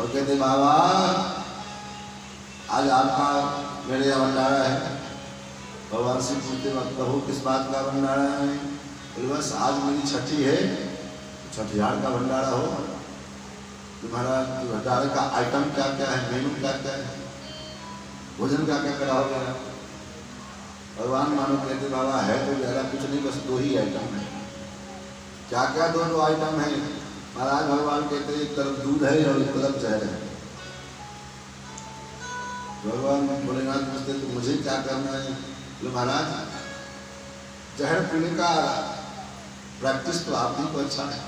और कहते बाबा आज आपका मेरे यहाँ भंडारा है। भगवान से पूछते वक्त कहो किस बात का भंडारा है? बोले बस आज मेरी छठी है, छठियार का भंडारा हो। तुम्हारा भंडारे का आइटम क्या क्या है, मेनू क्या क्या है, भोजन क्या क्या कराओगे? भगवान मानो कहते बाबा है तो ज़्यादा कुछ नहीं, बस 2 ही आइटम है। क्या क्या 2 आइटम है? महाराज भगवान कहते एक तरफ दूध है और एक तरफ जहर है। भगवान भोलेनाथ पूछते तो मुझे क्या करना है? तो महाराज जहर पीने का प्रैक्टिस तो आप ही को अच्छा है,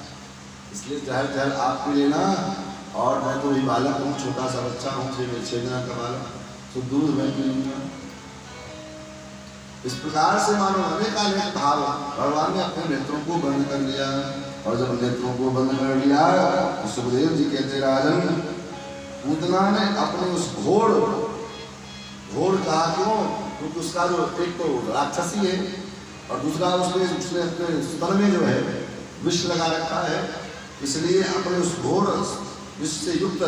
इसलिए जहर आप पी लेना। और मैं तो भी बालक हूँ, छोटा सा बच्चा हूँ, 6 महीने का बालक, तो दूध मैं पी लूँगा। इस प्रकार से मानो अनेक भाव भगवान ने अपने नेत्रों को बंद कर लिया। और जब नेत्रों को बंद कर लिया तो सुखदेव जी कहते राजन पूतना ने अपने उस घोड़ कहा क्यों? क्योंकि उसका जो एक तो राक्षसी है और दूसरा उसने अपने स्तन में जो है विष लगा रखा है, इसलिए अपने उस घोड़ विष से युक्त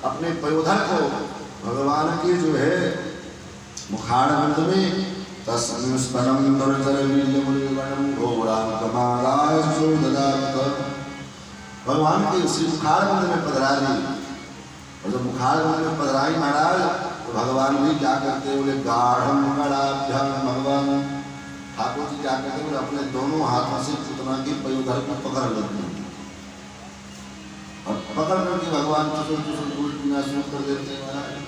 अपने पयोधर को भगवान के जो है मुखारविंद में तस्मिन् स्तनम दुर्जरवीर्यमुनिगणं घोरांकमादाय सुददात भगवान के उसी मुखारविंद में पधरा दी। और जब मुखारविंद में पधराई महाराज तो भगवान भी क्या करते बोले गाढ़ं गणाभ्याम भगवान ठाकुर जी क्या करते बोले अपने दोनों हाथों से पूतना के पयोधर को पकड़ लेते हैं और पकड़ करके भगवान चुसुर दूध पीना शुरू कर देते हैं महाराज।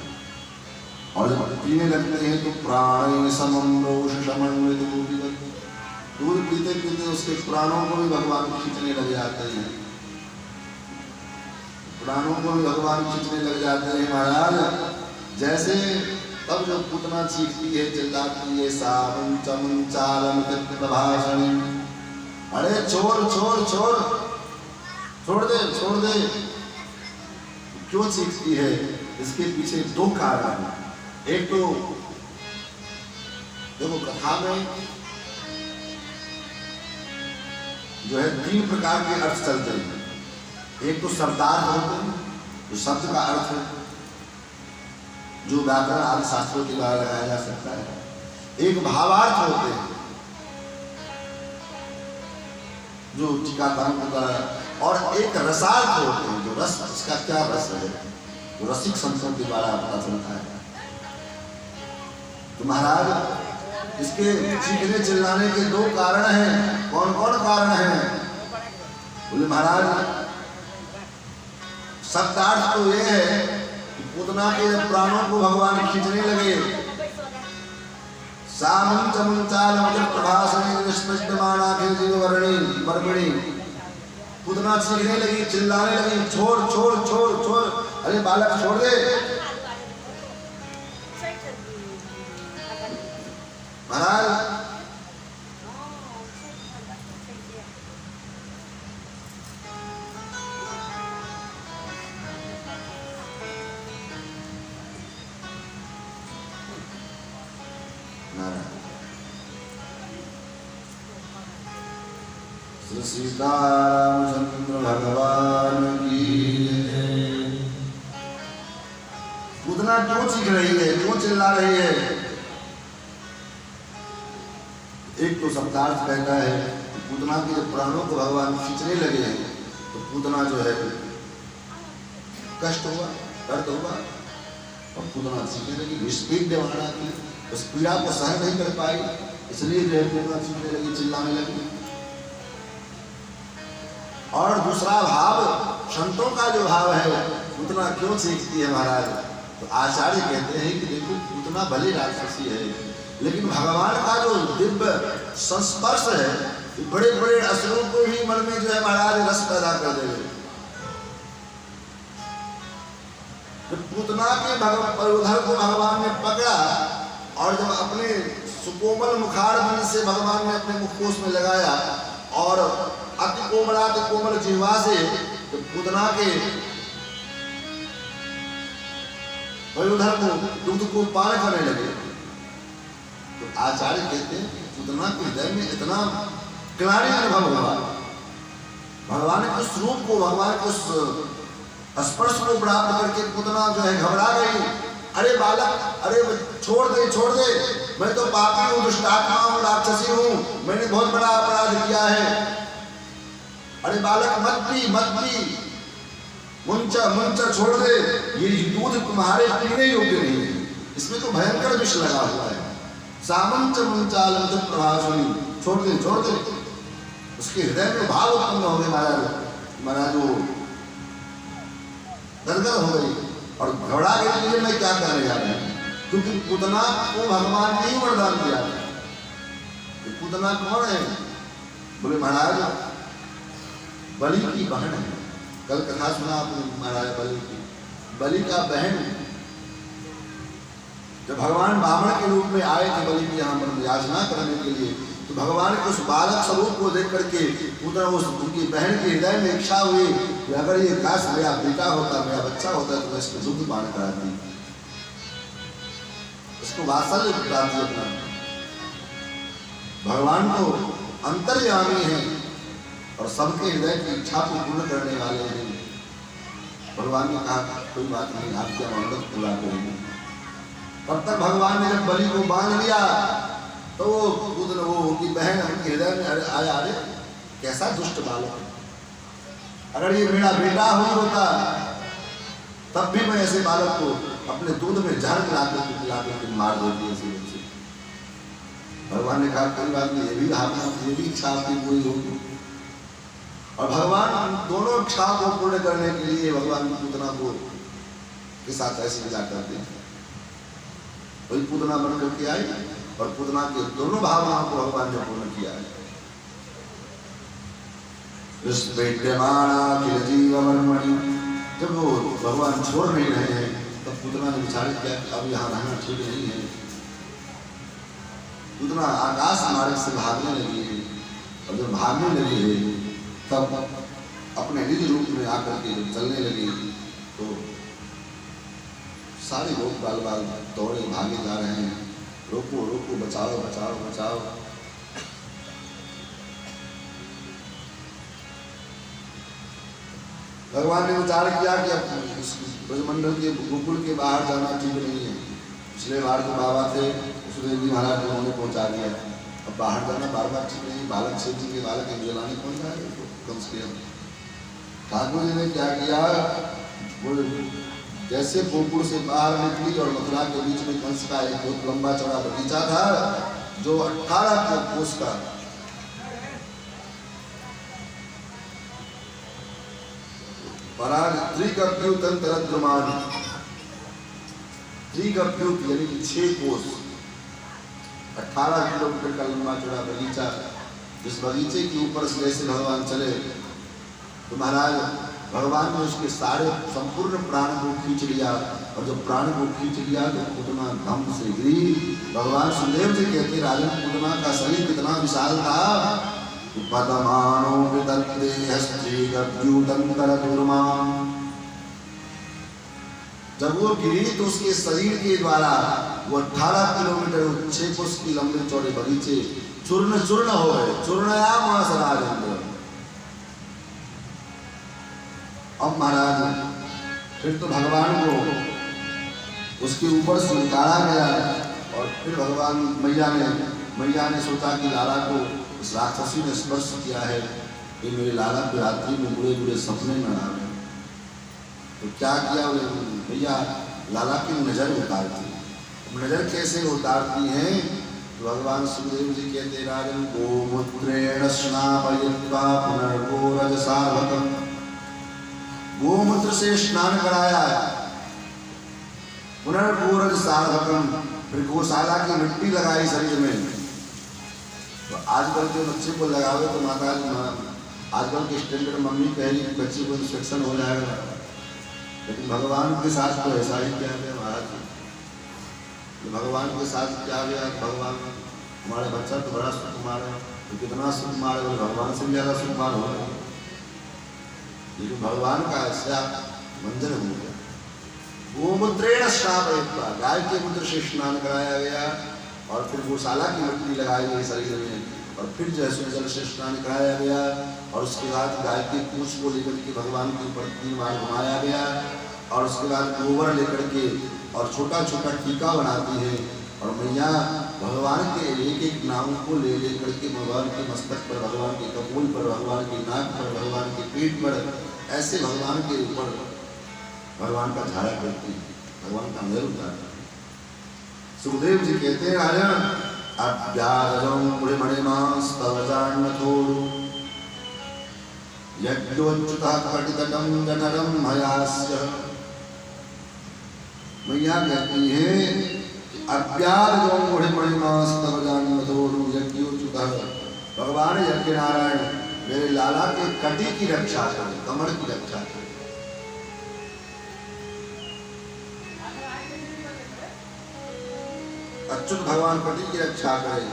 और जब पीने लगते हैं तो प्राण समम रोष समन्वित दूध पीते पीते उसके प्राणों को भी भगवान खींचने लग जाते हैं, प्राणों को भी भगवान खींचने लग जाते हैं महाराज। जैसे तब जो पूतना चीखती है चिल्लाती है सावन चमन चालम प्रभाषणी, अरे छोड़ छोड़ छोड़ छोड़ दे छोड़ दे, क्यों चीखती है? इसके पीछे 2 कारण हैं। एक तो देखो कथा में जो है 3 प्रकार के अर्थ चलते हैं। एक तो शब्दार्थ होते हैं जो शब्द का अर्थ है, जो व्याकरण आदि शास्त्रों के द्वारा लगाया जा सकता है। एक भावार्थ होते हैं जो टीकाकारों के द्वारा, और एक रसार्थ होते हैं जो रस, इसका क्या रस है, जो रसिक संतों के द्वारा पता चलता है। तो महाराज इसके चीखने चिल्लाने के 2 कारण हैं। कौन कौन कारण हैं? बोले महाराज शब्दार्थ तो ये है कि पूतना के प्राणों को भगवान खींचने लगे, सामं चमन चालम प्रभाषणी निष्पष्टमाना के जीववर्णी पूतना चीखने लगी, चिल्लाने लगी छोड़ छोड़ छोड़ छोड़, अरे बालक छोड़ दे। महाराज श्री सीतारामचंद्र भगवान की पूतना क्यों चीख रही है, क्यों चिल्ला रही है? एक तो शब्दार्थ कहता है कि पूतना के प्राणों को भगवान खींचने लगे हैं तो पूतना जो है कष्ट हुआ, दर्द हुआ और पूतना चीखने लगी, विस्पीड देवाना की उस पीड़ा को सहन नहीं कर पाई, इसलिए जो है पूतना चीखने लगी, चिल्लाने लगी। और दूसरा भाव संतों का जो भाव है पूतना क्यों चीखती है महाराज? तो आचार्य कहते हैं कि देखो पूतना भले राक्षसी है लेकिन भगवान का जो दिव्य संस्पर्श है बड़े बड़े असुरों को भी मन में जो है महाराज रस पैदा कर देगा। तो पूतना के पयोधर को भगवान ने पकड़ा और जब अपने सुकोमल मुखारविंद से भगवान ने अपने मुखकोश में लगाया और अति कोमल जिह्वा से तो पूतना के पयोधर को दूध को पान करने लगे। तो आचार्य कहते हैं कि पूतना के हृदय में इतना ग्लानि अनुभव हुआ, भगवान के उस रूप को, भगवान के उस स्पर्श को प्राप्त करके पूतना जो है घबरा गई। अरे बालक, अरे छोड़ दे, मैं तो पापी हूँ, दुष्टात्मा हूँ, राक्षसी हूँ, मैंने बहुत बड़ा अपराध किया है। अरे बालक मत पी, मुंचा छोड़ दे, ये दूध तुम्हारे पीने योग्य नहीं है, इसमें तो भयंकर विष लगा हुआ है। सामंच मुंचाल प्रभासुनी, छोड़ दे। उसके हृदय में भाव उत्पन्न हो गए महाराज वो गदगद हो गई और घबरा गई कि मैं क्या करने जा रहा हूँ, क्योंकि पूतना को भगवान ने ही वरदान दिया। पूतना कौन है? बोले महाराज बलि की बहन है। कल कथा सुना आपने महाराज बलि की, बलि का बहन। जब भगवान ब्राह्मण के रूप में आए थे बलि की यहाँ पर याचना करने के लिए, तो भगवान के उस बालक स्वरूप को देख करके उनकी बहन के हृदय में इच्छा हुई कि अगर ये काश मेरा बेटा होता, मेरा बच्चा होता, तो मैं इसको दुग्ध पान कराती, इसको वात्सल्य कराती अपना। भगवान तो अंतर्यामी है और सबके हृदय की इच्छा को पूर्ण करने वाले हैं। भगवान ने कहा कोई बात नहीं, आपकी अनुरोध पूरा करेंगे। तब तक भगवान ने जब बलि को बांध लिया तो वो उनकी बहन उनके हृदय में आया, अरे कैसा दुष्ट बालक, अगर ये मेरा बेटा ही होता तब भी मैं ऐसे बालक को अपने दूध में जहर पिला के मार देती ऐसे। भगवान ने कहा कोई बात नहीं, ये भी इच्छा आपकी पूरी होगी। और भगवान दोनों इच्छा को पूर्ण करने के लिए भगवान पूतना को के साथ ऐसे मिला करते हैं। वही पूतना बन करके आई और पूतना के दोनों भावनाओं को भगवान ने पूर्ण किया है। जब वो भगवान छोड़ नहीं रहे हैं तब पूतना ने विचार किया कि अब यहाँ रहना ठीक नहीं है। पूतना आकाश मार्ग से भागने लगी है और जब भागने लगी है तब अपने निज रूप में आकर के जब चलने लगी तो सारे लोग बाल बाल दौड़े भागे जा रहे हैं, रोको बचाओ। भगवान ने विचार किया कि अब ब्रजमंडल के गोकुल के बाहर जाना ठीक नहीं है। पिछले बार जो बाबा थे सुखदेव जी महाराज को उन्होंने पहुंचा दिया, अब बाहर जाना बार ठीक नहीं। बालक शिव जी के बालक एक जलाने कौन जाएगा कम से कम। ठाकुर जी ने क्या किया, वो जैसे गोकुल से बाहर निकली और मथुरा के बीच में कंस का एक बहुत लंबा चौड़ा बगीचा था जो 18 कोस का। त्रिगप्युत यानी कि 6 कोस, 18 किलोमीटर का लंबा चौड़ा बगीचा। जिस बगीचे के ऊपर से जैसे भगवान चले तो महाराज भगवान ने उसके सारे संपूर्ण प्राण को खींच लिया और जब प्राण को खींच लिया तो पूतना धम से गिरी। भगवान सुखदेव जी कहते राजन पूतना का शरीर कितना विशाल था। जब वो गिरी तो उसके शरीर के द्वारा वो 18 किलोमीटर 6 कोस की लंबे चौड़े बगीचे चूर्ण हो गए। चूर्णयामास राजेंद्र। अब महाराज फिर तो भगवान को उसके ऊपर से उतारा गया और फिर भगवान मैया ने सोचा कि लाला को इस राक्षसी ने स्पर्श किया है कि मेरे लाला को रात्रि में बुरे सपने न आवे। तो क्या किया भैया, लाला की नजर उतारती। नजर कैसे उतारती हैं तो भगवान सुखदेव जी कहते राजन गोमूत्रेण स्नापयित्वा पुनर्गोरजसार्वकम्। गोमूत्र से स्नान कराया, पुनर्गोरजसार्वकम्, फिर गौशाला की मिट्टी लगाई शरीर में। तो आजकल के बच्चे को लगावे तो माता आजकल के स्टैंडर्ड मम्मी कहेगी बच्चे को इंस्पेक्शन हो जाएगा, लेकिन भगवान के साथ तो ऐसा ही क्या है महाराज। तो भगवान के साथ क्या गया, भगवान हमारे बच्चा तो बड़ा सुकुमार है, तो कितना सुकुमार है, भगवान से ज़्यादा सुकुमार हो गया। लेकिन भगवान का ऐसा मंजन हो गया। गोमूत्रेण स्नापयित्वा, गाय के मूत्र से स्नान कराया गया और फिर गौशाला की मिट्टी लगाई गई शरीर में और फिर जैसे जल से स्नान कराया गया। और उसके बाद गाय की पूंछ को लेकर के भगवान के ऊपर 3 बार घुमाया गया और उसके बाद गोबर लेकर के और छोटा छोटा टीका बनाती है और मैया भगवान के एक एक नाम को ले लेकर के भगवान के मस्तक पर, भगवान के कपोल पर, भगवान के नाक पर, भगवान के पेट पर, ऐसे भगवान के ऊपर भगवान का झाड़ा करती है, भगवान का मेल उतारती है। सुखदेव जी कहते हैं राजन अभ्याजं पुरिमणिमास्तवजान्नथोरु यज्ञोच्युतः कटितटं जठरं भयास्य। मैया कहती है कि अभ्याजं पुरिमणिमास्तवजान्नथोरु यज्ञोच्युतः, भगवान यज्ञ नारायण मेरे लाला के कटी की रक्षा करें, कमर की रक्षा करें। अच्युत भगवान कटी की रक्षा करें।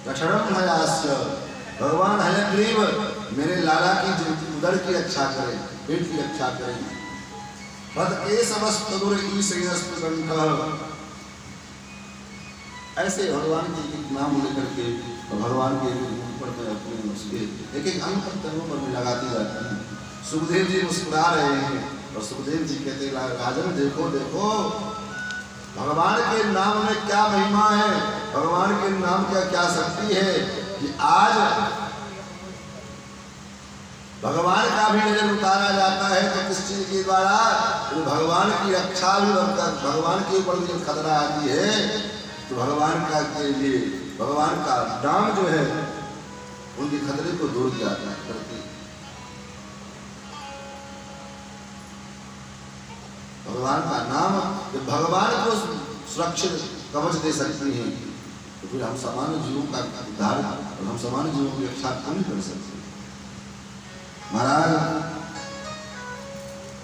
जठरं भयास्य, भगवान हयग्रीव मेरे लाला की उदर की रक्षा करें, पेट की रक्षा करें। ऐसे भगवान के नाम लेकर के भगवान के ऊपर में अपने उसके एक एक अंग तनों पर में लगाती जाती है। सुखदेव जी मुस्कुरा रहे हैं और सुखदेव जी कहते हैं राजन देखो देखो भगवान के नाम में क्या महिमा है, भगवान के नाम क्या क्या शक्ति है कि आज भगवान का भी नजर उतारा जाता है तो किस चीज के द्वारा, तो भगवान की रक्षा भी भगवान के ऊपर जब खतरा आती है तो भगवान का के लिए भगवान का नाम जो है उनके खतरे को दूर किया करती है। भगवान का नाम जब भगवान को सुरक्षित कवच दे सकती है तो फिर हम सामान्य जीवों का उद्धार और हम सामान्य जीवों की रक्षा क्यों नहीं कर सकते। महाराज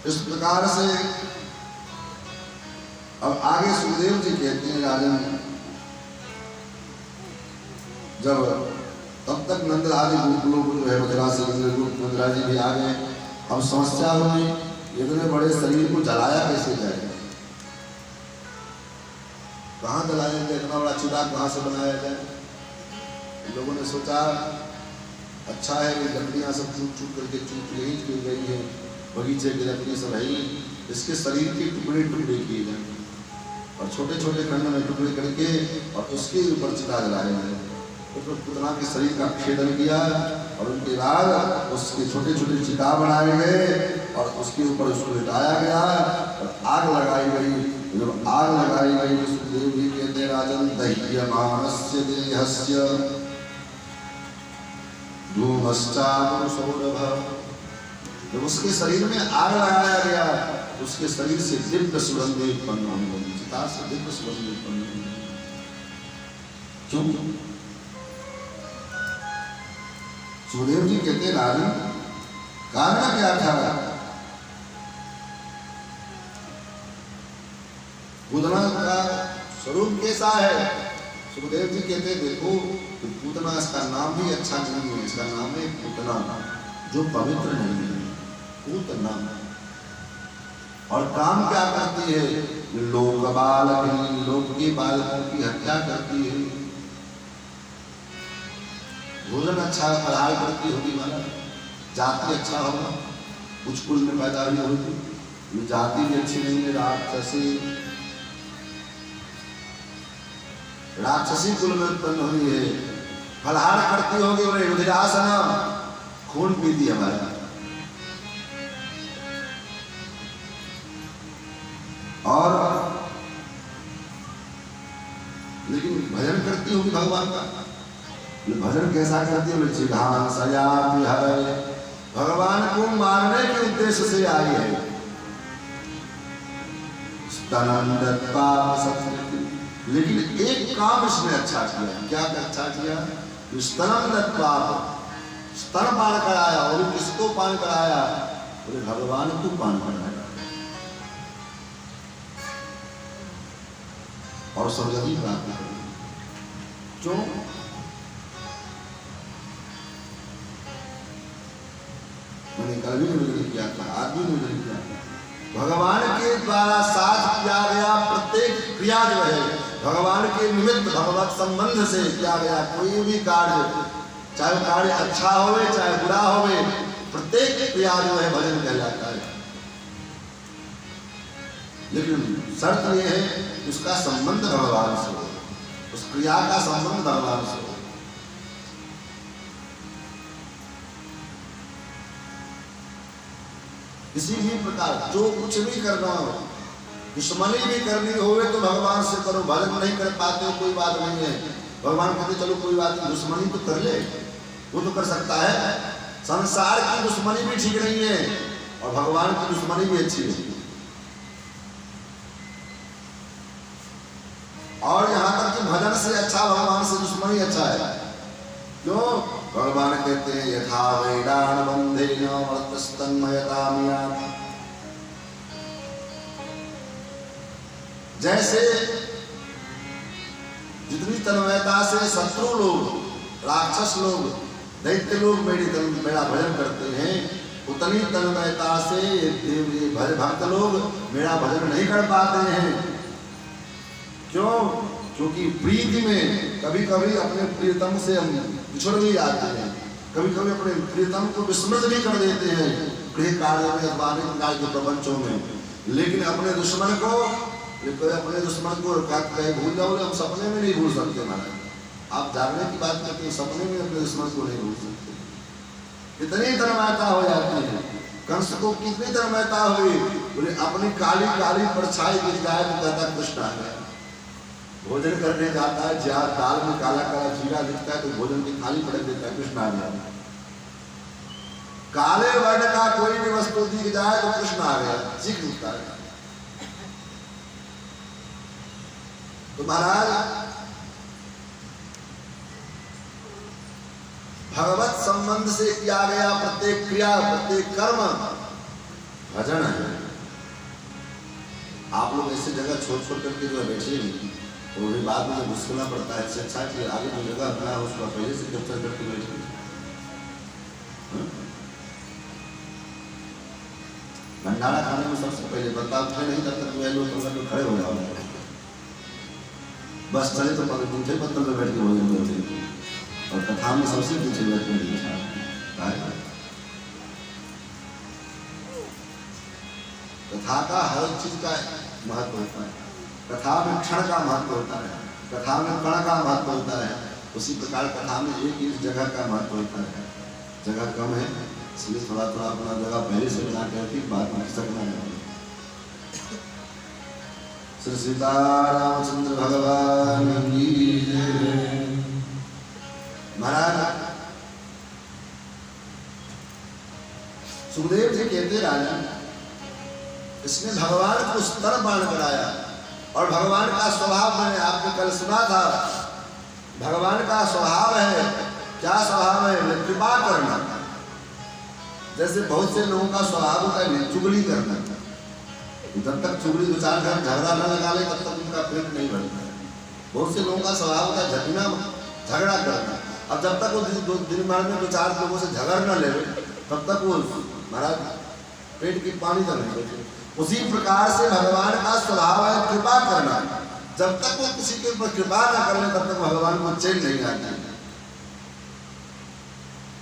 इस प्रकार से अब आगे सुखदेव जी कहते हैं राजन जब तब तक नंद आदि लोग जो है मथुरा से मथुरा जी भी आ गए। अब समस्या हुई इतने बड़े शरीर को जलाया कैसे जाएगा, कहाँ जलाया जाए, इतना बड़ा चिराग कहाँ से बनाया जाए। लोगों ने सोचा अच्छा है ये लकड़ियाँ सब चूट चूट करके चूट यही की गई है, बगीचे की लकड़ी सब है ही, इसके शरीर के टुकड़े टुकड़े किए जाए और छोटे छोटे खंड में टुकड़े करके और उसके ऊपर चिता जलाए गए। तो पुतना के शरीर का छेदन किया और उनके बाद उसके छोटे छोटे चिता बनाए गए और उसके ऊपर उसको लिटाया गया और आग लगाई गई। जब आग लगाई गई तो सुखदेव जी कहते राजन दह्यमानस्य देहस्य धूमश्चापसौरभ, जब उसके शरीर में आग लगाया गया तो उसके शरीर से दिव्य सुगंध उत्पन्न होने लगी, चिता से दिव्य सुगंध उत्पन्न होने लगी। क्यों? सुखदेव जी कहते राजन कारण क्या था। पूतना का स्वरूप कैसा है। सुखदेव जी कहते देखो तो पूतना इसका नाम भी अच्छा नहीं है, इसका नाम है पूतना जो पवित्र नहीं है, पूतना। और काम क्या करती है, लोक बालक लोक के बालकों की हत्या करती है। भोजन अच्छा पढ़ाई करती होगी, माना जाति अच्छा होगा, कुछ कुल में पैदा हुई होगी, जाति भी अच्छी नहीं है, राक्षसी कुल में उत्पन्न हुई है। फलहार करती होगी बोले रुधिरासना, खून पीती हमारा। और लेकिन भजन करती होगी भगवान का। भजन कैसा करती है, चिघान सया विहरे, भगवान को मारने के उद्देश्य से आई है। लेकिन एक काम इसने अच्छा किया, क्या अच्छा किया, स्तनम दत्वा, स्तन पान कराया। और किसको पान कराया, बोले भगवान को पान कराया और स्वर्गति प्राप्त करी। क्यों? मैंने कल भी निवेदन किया था, आज भी निवेदन किया था, भगवान के द्वारा साथ किया गया प्रत्येक क्रिया जो है भगवान के निमित्त भगवत संबंध से किया गया कोई भी कार्य चाहे वो कार्य अच्छा होवे चाहे बुरा होवे, प्रत्येक क्रिया जो है भजन कहलाता है। लेकिन शर्त यह है कि उसका संबंध भगवान से हो, उस क्रिया का संबंध भगवान से हो। किसी भी प्रकार जो कुछ भी करना हो, दुश्मनी भी करनी होवे तो भगवान से करो। भजन नहीं कर पाते हो कोई बात नहीं है, भगवान कहते चलो कोई बात नहीं, दुश्मनी तो कर ले, वो तो कर सकता है। संसार की दुश्मनी भी ठीक नहीं है और भगवान की दुश्मनी भी अच्छी है। और यहाँ तक कि भजन से अच्छा भगवान से दुश्मनी अच्छा है। क्यों? भगवान कहते हैं यथा वेदान बंधेन वर्तस्तन्मयतामिया, जैसे जितनी तन्मयता से शत्रु लोग, राक्षस लोग, दैत्य लोग मेरा भजन करते हैं, उतनी तन्मयता से भक्त लोग मेरा भजन नहीं कर पाते हैं। क्यों? क्योंकि प्रीति में कभी कभी अपने प्रियतम से हम बिछड़ भी जाते हैं, कभी कभी अपने प्रियतम को विस्मृत भी कर देते हैं गृह कार्य में अथवा के प्रपंचों में। लेकिन अपने दुश्मन को कहीं भूल जाओगे, हम सपने में नहीं भूल सकते महाराज। आप जागने की बात करते हैं, सपने में अपने दुश्मन को नहीं भूल सकते। इतनी तन्मयता हो जाती है। कंस को कितनी तन्मयता हुई, बोले अपनी काली काली परछाई दिख जाए तो कहता कृष्ण आ गया। भोजन करने जाता है, जहाँ दाल में काला काला जीरा दिखता है तो भोजन की थाली पटक देता है, कृष्ण आ गया। काले वर्ण का कोई भी वस्तु दिख जाए तो कृष्ण आ गया, सीख उठता है। तो महाराज भगवत संबंध से किया गया प्रत्येक क्रिया, प्रत्येक कर्म भजन है। आप लोग ऐसी जगह छोड़ छोड़ करके जो बैठे नहीं, वो भी बाद में घुसना पड़ता है। इससे अच्छा कि आगे जो जगह अपना है उसको पहले से कैप्चर करके बैठे। भंडारा खाने में सबसे पहले बता उठे नहीं, तब तक लोग खड़े हो जाओ, बस चले तो दूसरे पत्थर में बैठ के भोजन करते। और कथा में सबसे पीछे बैठने कथा का हर चीज का महत्व होता है। कथा में क्षण का महत्व होता है, कथा में कण का महत्व होता है। उसी प्रकार कथा में एक एक जगह का महत्व होता है। जगह कम है इसलिए थोड़ा थोड़ा अपना जगह पहले से बना करके बात में सकना है। श्री सीतारामचंद्र भगवान की जय। महाराज सुखदेव जी कहते राजन, इसने भगवान को स्तन पान कराया। और भगवान का स्वभाव मैंने आपने कल सुना था, भगवान का स्वभाव है, क्या स्वभाव है? कृपा करना। जैसे बहुत से लोगों का स्वभाव होता है चुगली करना, जब तक चुगली दो चार घर झगड़ा न लगा ले तब तक उनका पेट नहीं भरता है। बहुत से लोगों का स्वभाव होता है झगना, झगड़ा करना। अब जब तक वो दिन भर में दो चार लोगों से झगड़ न ले तब तक वो महाराज पेट की पानी तक नहीं बैठे। उसी प्रकार से भगवान का स्वभाव है कृपा करना। जब तक वो किसी के ऊपर कृपा न कर ले तब तक भगवान को चैन नहीं आता है।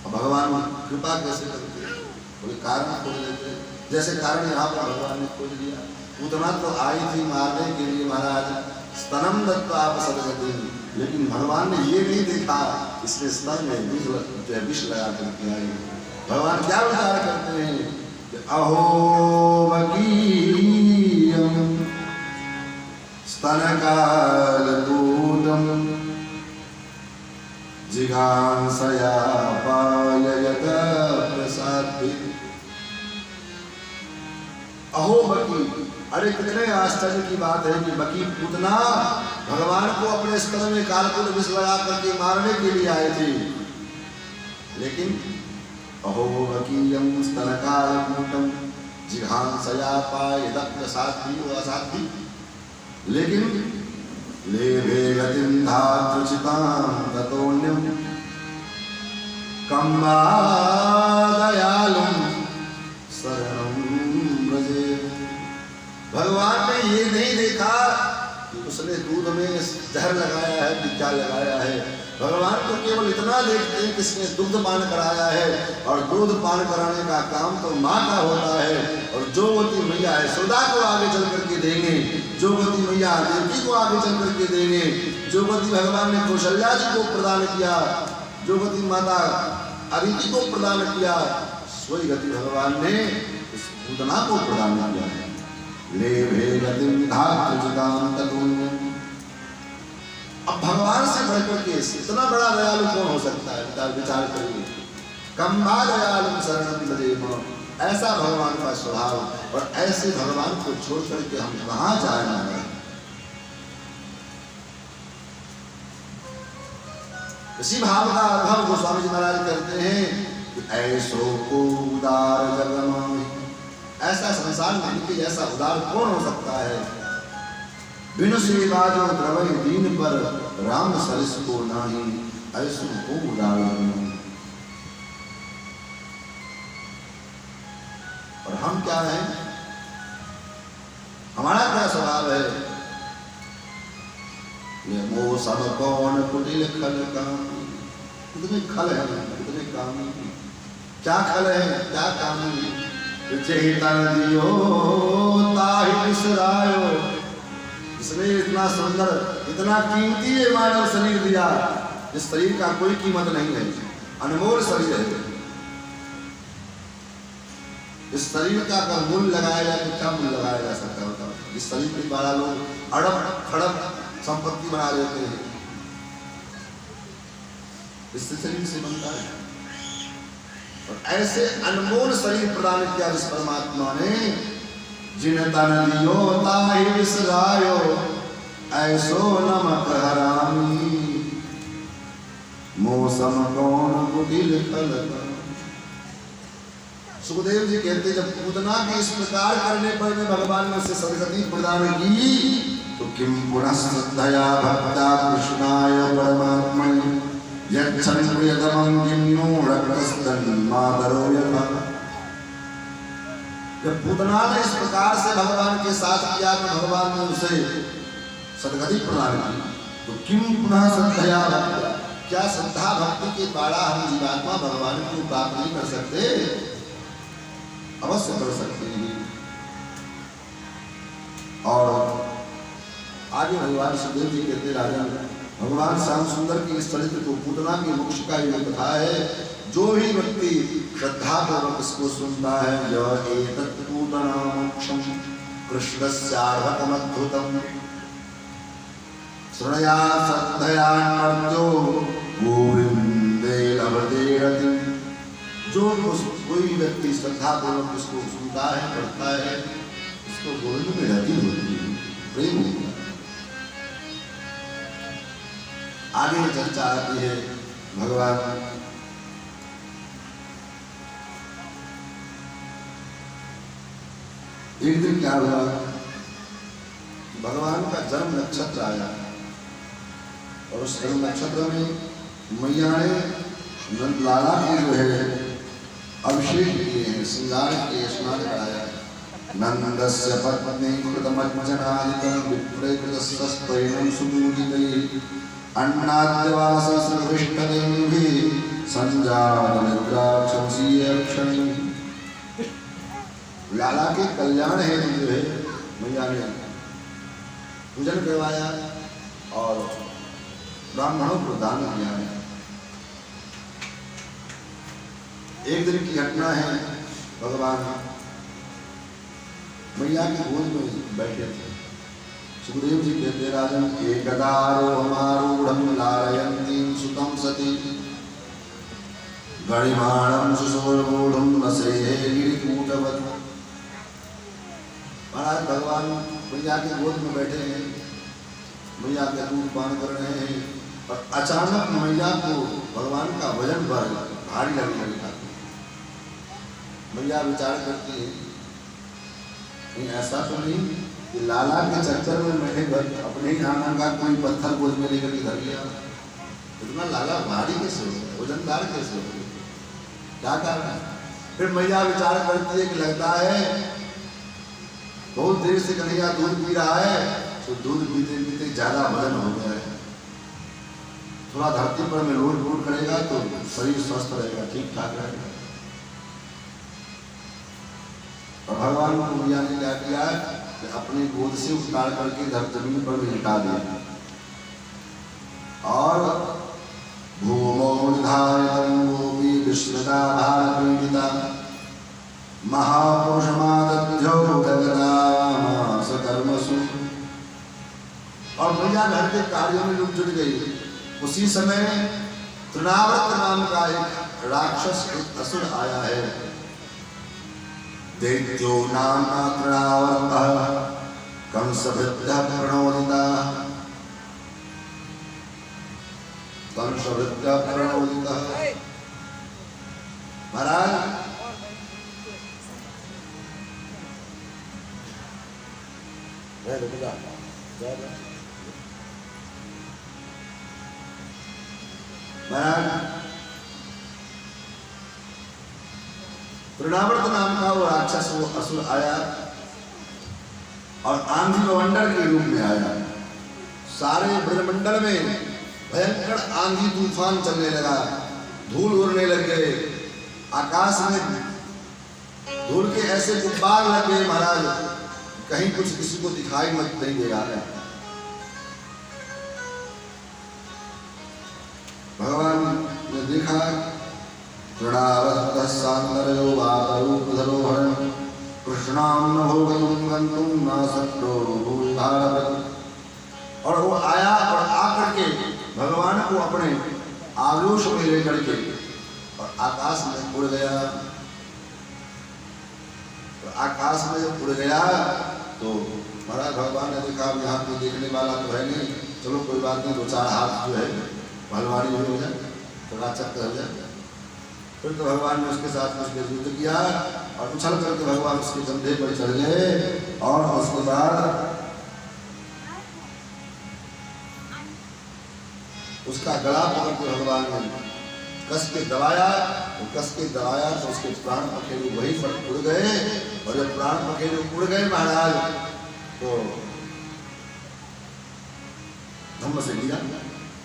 भगवान कृपा कैसे करते हैं? कोई कारण खोज लेते हैं। जैसे कारण यहाँ पर भगवान ने खोज लिया, उतना तो आई थी मारने के लिए महाराज, स्तनम दत्ता आप सदगति। लेकिन भगवान ने ये नहीं देखा, इसलिए स्तन में विष लगा करके आए। भगवान क्या विचार करते हैं? अहो वकीयम स्तनकालकूटम जिघांसया पाययत प्रसादित। अहो बकी, अरे कितने आश्चर्य की बात है कि बकी पूतना भगवान को अपने स्तन में कालकूट विष लगा करके मारने के लिए आए थे। लेकिन अहो वकीयम स्तनकालकूटम जिघांसया पाययत प्रसादित। लेकिन लेभे गतिं धातृचितां ततोऽन्यं कम्बा दयालुं शरणं व्रजे। भगवान ने ये नहीं देखा कि उसने दूध में जहर लगाया है कि क्या लगाया है, भगवान तो केवल इतना देखते हैं किसने दुग्ध पान कराया है, और दूध पान कराने का काम तो माँ का होता है। और जोवती मैया यशोदा को आगे चल करके देंगे, जोवती मैया देवकी को आगे चल करके देंगे, जोवती भगवान ने कौशल्या जी को प्रदान किया, जोवती माता अदिति को प्रदान किया, सोई गति भगवान ने इस पूतना को प्रदान किया है। ले भेगतिम धातृजुगाम ततुन्यम। अब भगवान से बढ़कर के इतना बड़ा दयालु कौन हो सकता है? विचार करिए। कम्बा दयालु शरणं व्रजेम, ऐसा भगवान का स्वभाव, और ऐसे भगवान को छोड़ करके हम कहाँ जाएंगे? इसी भाव का अनुभव गोस्वामी जी महाराज करते हैं कि ऐसो को उदार जगम, ऐसा संसार में कि ऐसा उदार कौन हो सकता है? बिनु सेवा जो द्रवै दीन पर राम सरिस को नाही, ऐसो को उदार। और हम क्या हैं? हमारा क्या स्वभाव है? मोह सब कौन कुटिल खल कामी, कितने खल है, कितने कामी। क्या खल है, क्या कामी? चेतन दियो ताहि बिसरायो, इसने इतना सुंदर, इतना कीमती ये मानव शरीर दिया, इस शरीर का कोई कीमत नहीं है, अनमोल शरीर है। इस शरीर का अगर मूल्य लगाया जाए तो क्या मूल्य लगाया जा सकता होता है? इस शरीर के द्वारा लोग अड़ब खड़ब संपत्ति बना लेते हैं, इस शरीर से बनता है। और ऐसे अनमोल शरीर प्रदान किया जिस परमात्मा ने, जिन तन दियो ताहि बिसरायो, ऐसो नमक हरामी, मौसम कौन कुटिल खल कामी। सुखदेव जी कहते जब पूतना के इस प्रकार करने पर में भगवान ने उसे सदगति प्रदान की, तो किम पुनः श्रद्धया भक्ता कृष्णाय परमात्मने यच्छन् प्रियतमं किन्नु रक्तस्तन्मादरो यथा। जब पूतना ने इस प्रकार से भगवान के साथ किया तो भगवान ने उसे सदगति प्रदान की, तो किम पुनः श्रद्धया भक्ता, क्या श्रद्धा भक्ति के द्वारा हम जीवात्मा भगवान को प्राप्त नहीं कर सकते? अवश्य कर सकते हैं। और आगे भगवान सुखदेव जी कहते राजन, भगवान श्याम सुंदर की इस चरित्र को पूतना के मोक्ष का ये कथा है। जो भी व्यक्ति श्रद्धा पूर्वक इसको सुनता है, जो एतत् पूतना मोक्षम कृष्णस्यार्हतमद्भुतम श्रृणया श्रद्धया मर्त्यो गोविंदे लभते रतिम्। जो कोई व्यक्ति श्रद्धा पूर्वक इसको सुनता है, पढ़ता है, इसको गोविंद में रति होती है, प्रेम होता है। आगे चर्चा आती है भगवान एक दिन क्या हुआ, भगवान का जन्म नक्षत्र आया, और उस जन्म नक्षत्र में मैया ने नंदलाला की जो है अभिषेक किए हैं, श्रृंगार किए, स्नान कराया। नंदस्य पत्नी कृतमज्जनादितं विप्रेकृतस्तस्त्वैनं सुदूरितैः अन्नाद्यवाससृष्टदेवी संजातनिद्राक्षंसीयक्षणैः। लाला के कल्याण है जो है मैया ने पूजन करवाया और ब्राह्मणों को दान किया है। एक दिन की घटना है, भगवान मैया के गोद में बैठे थे। सुखदेव जी कहते राजन, एकदारो हमारूढ़ लालयन्तीं सुतं सती गणिमाणं सुशोर्मूढ़ं नसेहे गिरिकूटवत्। महाराज भगवान मैया के गोद में बैठे हैं, मैया के दूध पान कर रहे हैं, और अचानक मैया को भगवान का वजन भारी लगने लगा। मैया विचार करती है, ऐसा तो नहीं कि लाला के चक्कर में मैंने अपने ही आंगन का कोई पत्थर गोद में लेकर के धर लिया? इतना लाला भारी कैसे हो गया, वजनदार कैसे हो गया, क्या कारण है? फिर मैया विचार करती है कि लगता है बहुत देर से कन्हैया दूध पी रहा है, तो दूध पीते पीते ज्यादा वजन हो गया है। थोड़ा धरती पर में लोट लोट करेगा तो शरीर स्वस्थ रहेगा, ठीक ठाक रहेगा। और भगवान मैया ने क्या किया कि अपनी गोद से उतार करके जमीन पर भी लिटा दिया और भूमो निधारितं गोपी विश्वदा भारपीडिता महापुरुषमादध्यो जगदामास कर्मसु। और मैया घर के कार्यों में डूब जुट गई। उसी समय तृणावर्त नाम का एक राक्षस, एक असुर आया है। दैत्यो नाम तृणावर्तः कंसभृत्यः प्रणोदितः, कंसभृत्यः प्रणोदितः। महाराज तृणावर्त नाम का वो राक्षस, वो असुर आया और आंधी बवंडर के रूप में आया। सारे ब्रह्मंडल में भयंकर आंधी तूफान चलने लगा, धूल उड़ने लग गए, आकाश में धूल के ऐसे गुब्बार लग गए महाराज, कहीं कुछ किसी को दिखाई मत नहीं दे रहा है। भगवान ने देखा तृणावर्तः सान्दर्यो वातरूपधरो हरन् कृष्णां न भोगयं गन्तुं न शक्तो भूरिभारपति। और वो आया और आकर के भगवान को अपने आवेश में लेकर के और आकाश में उड़ गया। तो आकाश में जब उड़ गया तो महाराज भगवान ने देखा यहाँ पे देखने वाला तो है नहीं, चलो कोई बात नहीं, दो चार हाथ जो है भलवाड़ी हो जाए, थोड़ा चक्कर हो जाए। फिर तो भगवान ने उसके साथ कुछ युद्ध किया और उछल करके भगवान उसके कंधे पर चढ़ गए और उसके बाद उसका गला पकड़ के भगवान ने कस के दबाया। तो कस के दबाया तो उसके प्राण पखेरु वहीं पर उड़ गए। और जब प्राण पखेरु उड़ गए महाराज तो धम्म से गिरा।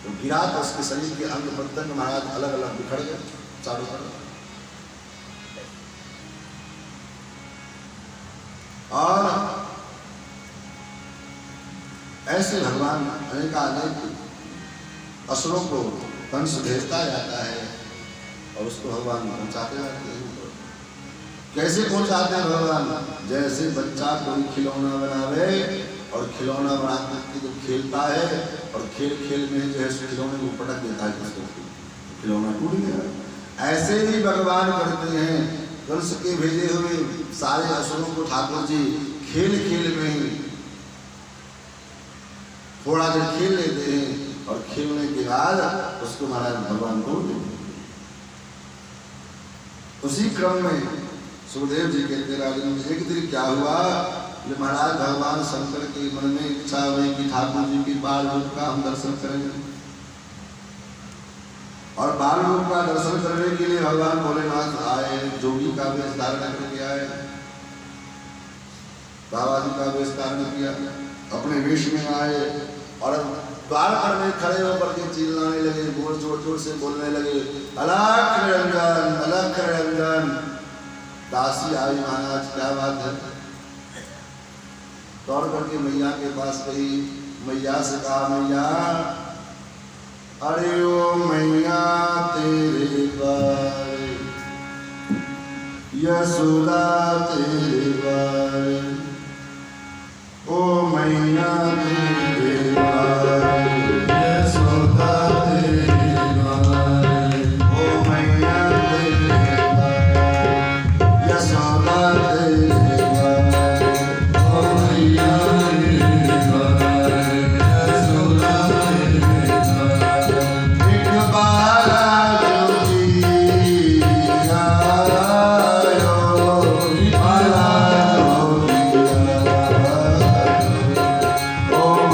तो गिरा तो उसके शरीर के अंग प्रत्यंग महाराज अलग अलग बिखर गए चारों तरफ। और ऐसे भगवान अनेक असुरों को कंस भेजता जाता है और उसको भगवान पहुंचाते जाते हैं। कैसे पहुंचाते हैं भगवान? जैसे बच्चा कोई खिलौना बनावे और खिलौना बना करके जब खेलता है और खेल खेल में जो है खिलौने को पटक देता है, खिलौना टूट गया। ऐसे ही भगवान करते हैं, कंस के भेजे हुए सारे असुरों को ठाकुर जी खेल खेल में ही थोड़ा देर खेल लेते हैं और खेलने के बाद उसको महाराज भगवान को देते। उसी क्रम में सुखदेव जी कहते राजन एक दिन क्या हुआ, महाराज भगवान शंकर के मन में इच्छा हुई कि ठाकुर जी की बाल रूप का हम दर्शन करेंगे। और बाल रूप का दर्शन करने के लिए भगवान भोलेनाथ आए, जोगी का वेश धारण करके आए, बाबा जी का वेश धारण किया, अपने वेश में आए और द्वार पर में खड़े होकर के चिल्लाने लगे, बोल जोर जोर से बोलने लगे, अलख निरंजन अलख निरंजन। दासी आई महाराज क्या बात है, दौड़ करके मैया के पास गई, मैया से कहा मैया अरे ओ मैया तेरे बारे यशोदा तेरे बारे, ओ मैया तेरे बारे यशोदा तेरे बारे, ओ मैया तेरे बारे यशोदा तेरे बारे, ओ मैया तेरे बारे यशोदा तेरे बारे। एक बाला जोगी आयो, बाला जोगी आयो, ओ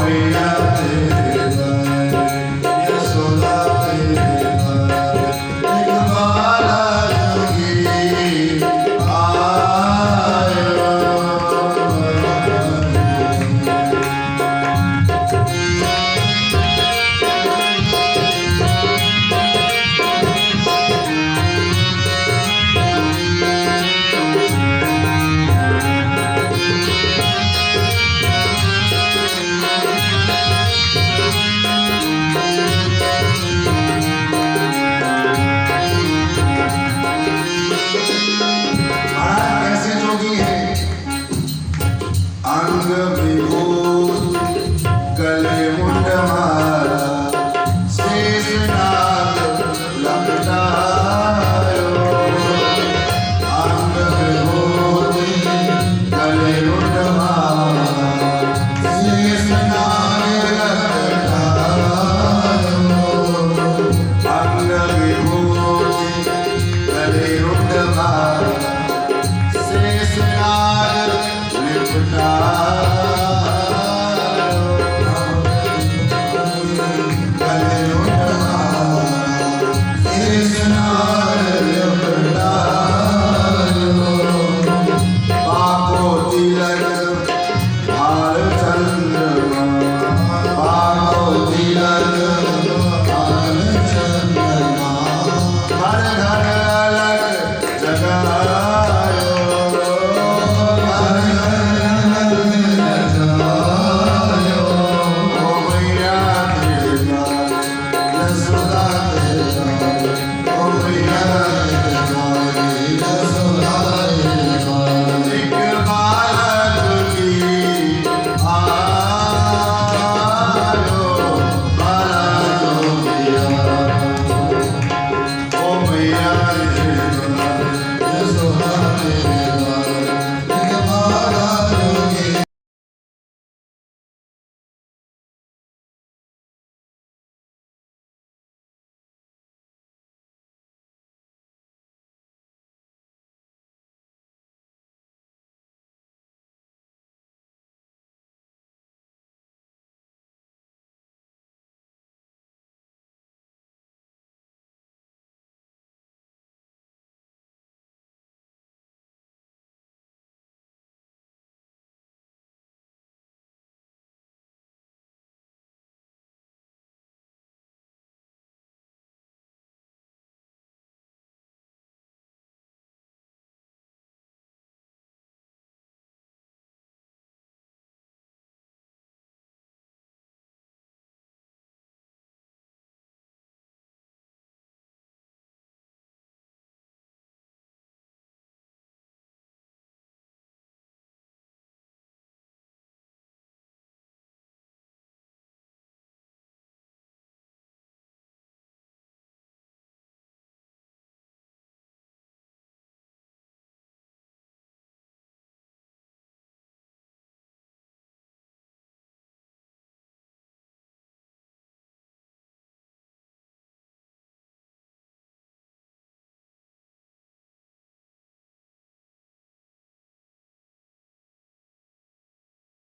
अंग विभूति गले मुंड माला शेष नाग लपटायो अंग विभूति गले मुंड माला शेष नाग लपटायो अंग विभूति गले मुंड माला शेष नाग लपटायो